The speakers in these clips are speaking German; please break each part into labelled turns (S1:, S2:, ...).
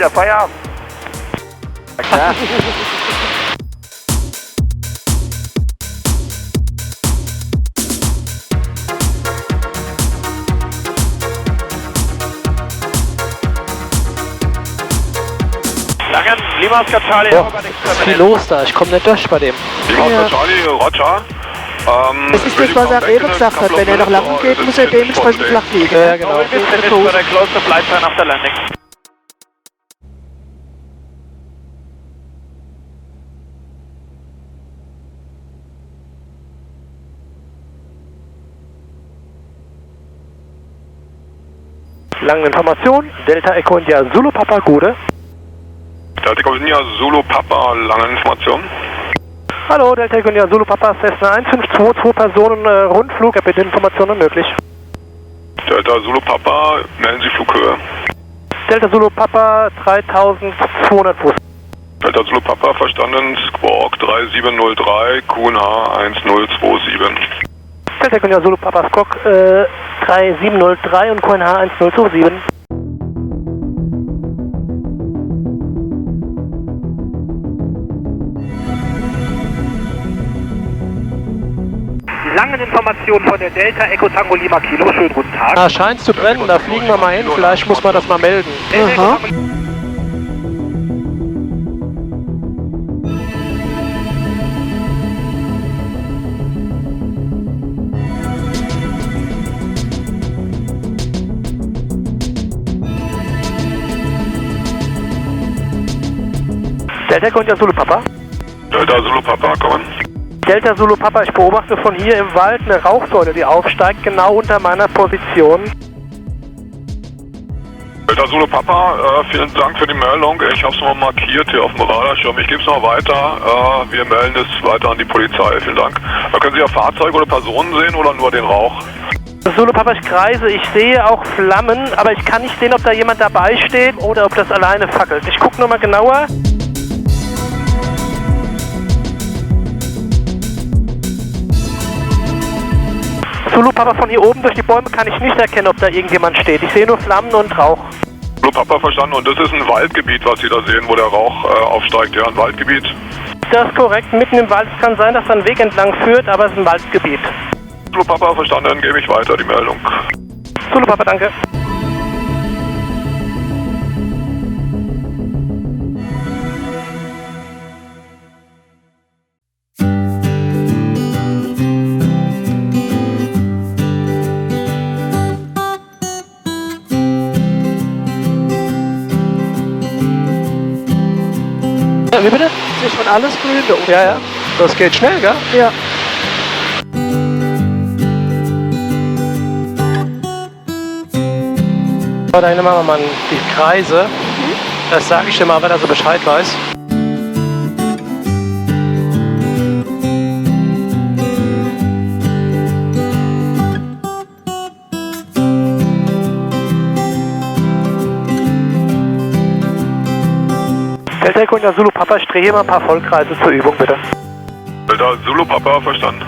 S1: wieder Feierabend.
S2: Na klar.
S1: Langen, Lima Oscar Charlie.
S2: Boah, ist viel los da, ich komme nicht durch bei dem.
S3: Lima Oscar Charlie, Roger.
S4: Das ist das, was er eben gesagt hat. Wenn er nach Langen geht, muss er dementsprechend flach liegen.
S2: Ja, genau.
S1: Wir sind jetzt bei der Close Flight Time after Landing.
S2: Lange Information, Delta Echo India Zulu Papa Gude.
S3: Delta Echo India Zulu Papa, lange Information.
S2: Hallo, Delta Echo India Zulu Papa, Cessna 1522 Personen, Rundflug, bitte Informationen möglich.
S3: Delta Zulu Papa, melden Sie Flughöhe.
S2: Delta Zulu Papa 3200 Fuß.
S3: Delta Zulu Papa, verstanden, Squawk 3703, QNH 1027.
S2: Delta Echo India Zulu Papa Squawk 3703 und QNH 1027.
S1: Langen Informationen von der Delta Echo Tango Lima Kilo. Schönen guten Tag.
S2: Ah, scheint's zu brennen, da fliegen wir mal hin, vielleicht muss man das mal melden.
S4: Aha.
S2: Delta Echo India Zulu Papa.
S3: Delta Zulu Papa, kommen.
S2: Delta Zulu Papa, ich beobachte von hier im Wald eine Rauchsäule, die aufsteigt, genau unter meiner Position.
S3: Delta Zulu Papa, vielen Dank für die Meldung. Ich habe es mal markiert hier auf dem Radarschirm. Ich gebe es noch weiter. Wir melden es weiter an die Polizei. Vielen Dank. Da können Sie ja Fahrzeuge oder Personen sehen oder nur den Rauch?
S2: Zulu Papa, ich kreise, ich sehe auch Flammen, aber ich kann nicht sehen, ob da jemand dabei steht oder ob das alleine fackelt. Ich gucke nochmal genauer. Zulu Papa, von hier oben durch die Bäume kann ich nicht erkennen, ob da irgendjemand steht. Ich sehe nur Flammen und Rauch.
S3: Zulu Papa, verstanden. Und das ist ein Waldgebiet, was Sie da sehen, wo der Rauch aufsteigt. Ja, ein Waldgebiet.
S2: Das ist korrekt, mitten im Wald. Es kann sein, dass da ein Weg entlang führt, aber es ist ein Waldgebiet.
S3: Zulu Papa, verstanden. Dann gebe ich weiter die Meldung.
S2: Zulu Papa, danke. Wie bitte?
S4: Ist schon alles grün da oben.
S2: Ja, ja. Das geht schnell, gell?
S4: Ja.
S2: So, da machen wir mal die Kreise. Das sage ich dir mal, wenn er so Bescheid weiß. Delta Echo India Zulu Papa, ich drehe hier mal ein paar Vollkreise zur Übung, bitte.
S3: Delta Zulu Papa, verstanden.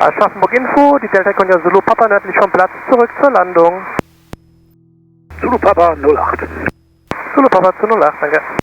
S2: Aschaffenburg Info, die Delta Echo Zulu Papa nördlich vom Platz, zurück zur Landung.
S1: Zulu Papa 08.
S2: Zulu Papa zu 08, danke.